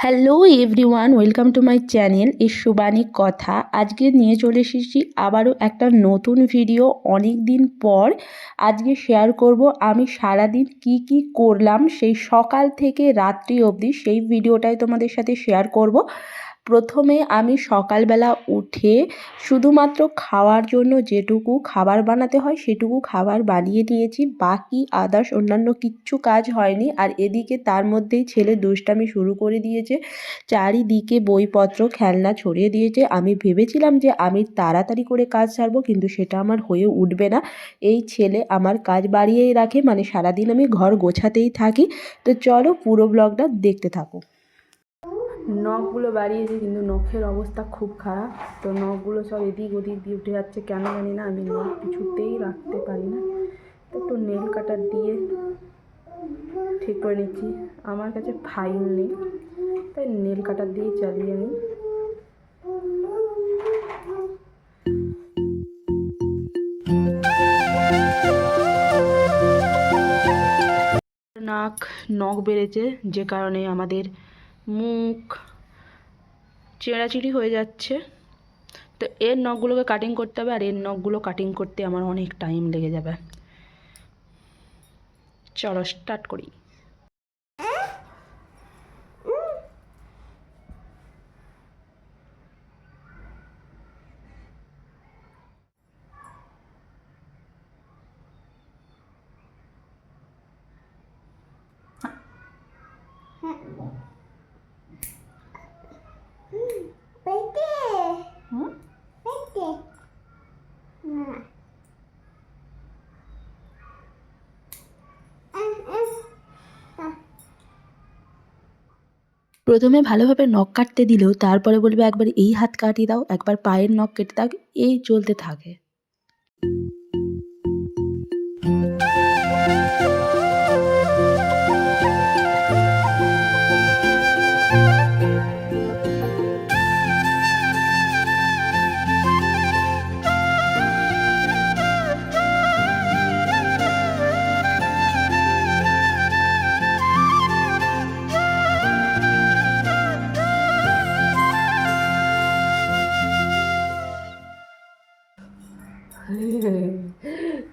Hello everyone, welcome to my channel ইস্যুবাণী কথা। আজকে নিয়ে চলে এসেছি আবারও একটা নতুন ভিডিও। অনেক দিন পর আজকে শেয়ার করব আমি সারাদিন কি করলাম, সেই সকাল থেকে রাত্রি অবধি সেই ভিডিওটাই তোমাদের সাথে শেয়ার করব। প্রথমে আমি সকালবেলা উঠে শুধুমাত্র খাওয়ার জন্য যেটুকু খাবার বানাতে হয় সেটুকু খাবার বানিয়ে নিয়েছি, বাকি আদার্স অন্যান্য কিচ্ছু কাজ হয়নি। আর এদিকে তার মধ্যেই ছেলে দুষ্টামি শুরু করে দিয়েছে, চারিদিকে বইপত্র খেলনা ছড়িয়ে দিয়েছে। আমি ভেবেছিলাম যে আমি তাড়াতাড়ি করে কাজ সারবো, কিন্তু সেটা আমার হয়ে উঠবে না। এই ছেলে আমার কাজ বাড়িয়েই রাখে, মানে সারাদিন আমি ঘর গোছাতেই থাকি। তো চলো পুরো ব্লগটা দেখতে থাকো। নখগুলো বাড়িয়েছি কিন্তু নখের অবস্থা খুব খারাপ। তো নখগুলো সব এদিক ওদিক দিয়ে উঠে যাচ্ছে, কেন জানি না। আমি নখ কিছুতেই রাখতে পারি না, তো একটু নেল কাটার দিয়ে ঠিক করে নিচ্ছি। আমার কাছে ফাইল নেই, তাই নেল কাটার দিয়েই চালিয়ে নিই। নখ বেড়েছে, যে কারণে আমাদের মুখ চেঁড়াচিড়ি হয়ে যাচ্ছে। তো এর নখগুলোকে কাটিং করতে হবে, আর এর নখগুলো কাটিং করতে আমার অনেক টাইম লেগে যাবে। চলো স্টার্ট করি। প্রথমে ভালোভাবে নখ কাটতে দিলেও তারপরে বলবে একবার এই হাত কাটিয়ে দাও, একবার পায়ের নখ কেটে দাও, এই চলতে থাকে।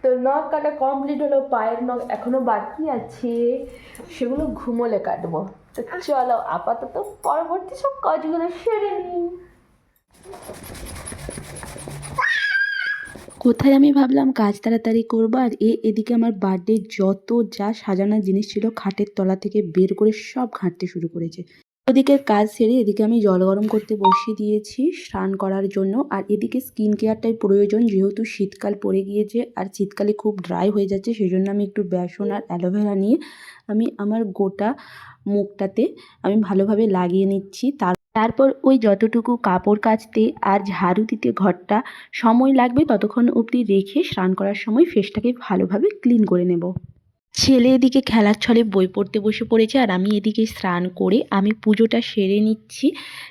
তো নখ কাটা কমপ্লিট হলো, পায়ের নখ এখনো বাকি আছে, সেগুলো ঘুমোলে কাটবো। তো চলো আপাতত পরবর্তী সব কাজগুলো সেরে নিই। কোথায় আমি ভাবলাম কাজ তাড়াতাড়ি করবো, আর এদিকে আমার বার্থডে যত যা সাজানোর জিনিস ছিল খাটের তলা থেকে বের করে সব ঘাঁটতে শুরু করেছে। ওদিকের কাজ সেরে এদিকে আমি জল গরম করতে বসিয়ে দিয়েছি স্নান করার জন্য। আর এদিকে স্কিন কেয়ারটাই প্রয়োজন, যেহেতু শীতকাল পড়ে গিয়েছে আর শীতকালে খুব ড্রাই হয়ে যাচ্ছে, সেই জন্য আমি একটু বেসন আর অ্যালোভেরা নিয়ে আমি আমার গোটা মুখটাতে আমি ভালোভাবে লাগিয়ে নিচ্ছি। তারপর ওই যতটুকু কাপড় কাচতে আর ঝাড়ু দিতে ঘরটা সময় লাগবে ততক্ষণ অবধি রেখে স্নান করার সময় ফেসটাকে ভালোভাবে ক্লিন করে নেব। ছেলে এদিকে খেলার ছলে বই পড়তে বসে পড়েছে, আর আমি এদিকে স্নান করে আমি পুজোটা সেরে নিচ্ছি।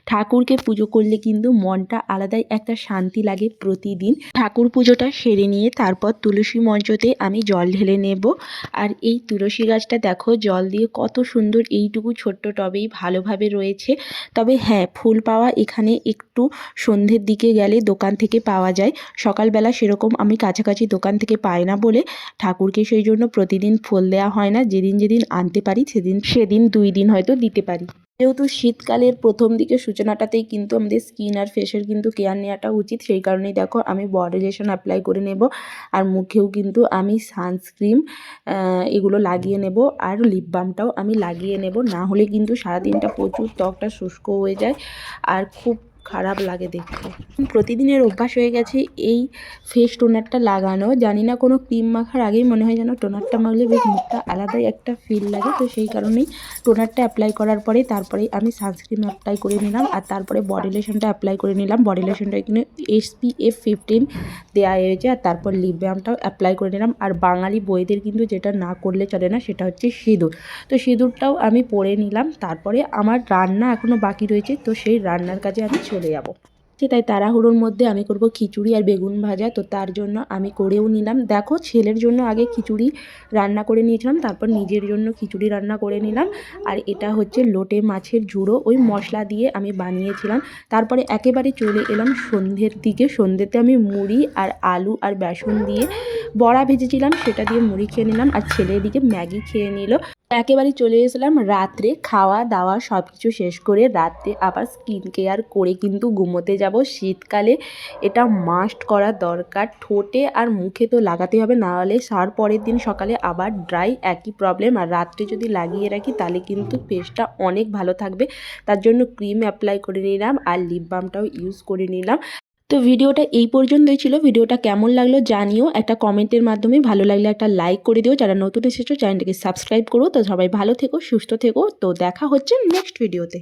ঠাকুরকে পুজো করলে কিন্তু মনটা আলাদাই একটা শান্তি লাগে প্রতিদিন। ঠাকুর পুজোটা সেরে নিয়ে তারপর তুলসী মঞ্চতে আমি জল ঢেলে নেব। আর এই তুলসী গাছটা দেখো জল দিয়ে কত সুন্দর এইটুকু ছোট্ট টবেই ভালোভাবে রয়েছে। তবে হ্যাঁ, ফুল পাওয়া এখানে একটু সন্ধ্যের দিকে গেলে দোকান থেকে পাওয়া যায়, সকালবেলা সেরকম আমি কাছাকাছি দোকান থেকে পাই না বলে ঠাকুরকে সেই জন্য প্রতিদিন ফুল দেওয়া হয় না। যেদিন আনতে পারি সেদিন 2 দিন হয়তো দিতে পারি। যেহেতু শীতকালের প্রথম দিকে সূচনাটাতেই কিন্তু আমাদের স্কিন আর ফেসের কিন্তু কেয়ার নেওয়াটা উচিত, সেই কারণেই দেখো আমি বডি লোশন অ্যাপ্লাই করে নেব, আর মুখেও কিন্তু আমি সানস্ক্রিন এগুলো লাগিয়ে নেব, আর লিপ বামটাও আমি লাগিয়ে নেব। না হলে কিন্তু সারাদিনটা প্রচুর ত্বকটা শুষ্ক হয়ে যায় আর খুব খারাপ লাগে দেখতে। প্রতিদিনের অভ্যাস হয়ে গেছে এই ফেস টোনারটা লাগানো। জানি না, কোনো ক্রিম মাখার আগেই মনে হয় যেন টোনারটা মাখলে বেশ মুখটা আলাদাই একটা ফিল লাগে। তো সেই কারণেই টোনারটা অ্যাপ্লাই করার তারপরে আমি সানস্ক্রিন অ্যাপ্লাই করে নিলাম, আর তারপরে বডি লোশনটা অ্যাপ্লাই করে নিলাম। বডি লোশনটা এখানে SPF 15 দেওয়া হয়েছে, আর তারপর লিপ বামটাও অ্যাপ্লাই করে নিলাম। আর বাঙালি বইদের কিন্তু যেটা না করলে চলে না, সেটা হচ্ছে সিঁদুর। তো সিঁদুরটাও আমি পরে নিলাম। তারপরে আমার রান্না এখনও বাকি রয়েছে, তো সেই রান্নার কাজে আমি চলে যাব। তাই তাড়াহুড়োর মধ্যে আমি করব খিচুড়ি আর বেগুন ভাজা। তো তার জন্য আমি করেও নিলাম। দেখো ছেলের জন্য আগে খিচুড়ি রান্না করে নিয়েছিলাম, তারপর নিজের জন্য খিচুড়ি রান্না করে নিলাম। আর এটা হচ্ছে লোটে মাছের ঝুড়ো, ওই মশলা দিয়ে আমি বানিয়েছিলাম। তারপরে একেবারে চলে এলাম সন্ধ্যের দিকে। সন্ধ্যেতে আমি মুড়ি আর আলু আর বেসন দিয়ে বড়া ভেজেছিলাম, সেটা দিয়ে মুড়ি খেয়ে নিলাম। আর ছেলে এদিকে ম্যাগি খেয়ে নিল। একেবারে চলে এসেছিলাম রাত্রে, খাওয়া দাওয়া সব কিছু শেষ করে রাত্রে আবার স্কিন কেয়ার করে কিন্তু ঘুমোতে যাব। শীতকালে এটা মাস্ট করা দরকার, ঠোঁটে আর মুখে তো লাগাতে হবে, নাহলে তার পরের দিন সকালে আবার ড্রাই, একই প্রবলেম। আর রাত্রে যদি লাগিয়ে রাখি তাহলে কিন্তু ফেসটা অনেক ভালো থাকবে। তার জন্য ক্রিম অ্যাপ্লাই করে নিলাম আর লিপ বামটাও ইউজ করে নিলাম। তো ভিডিওটা এই পর্যন্তই ছিল। ভিডিওটা কেমন লাগলো জানিও একটা কমেন্টের মাধ্যমে। ভালো লাগলে একটা লাইক করে দিও। যারা নতুন এসেছো চ্যানেলটাকে সাবস্ক্রাইব করো। তো সবাই ভালো থেকো, সুস্থ থেকো। তো দেখা হচ্ছে নেক্সট ভিডিওতে।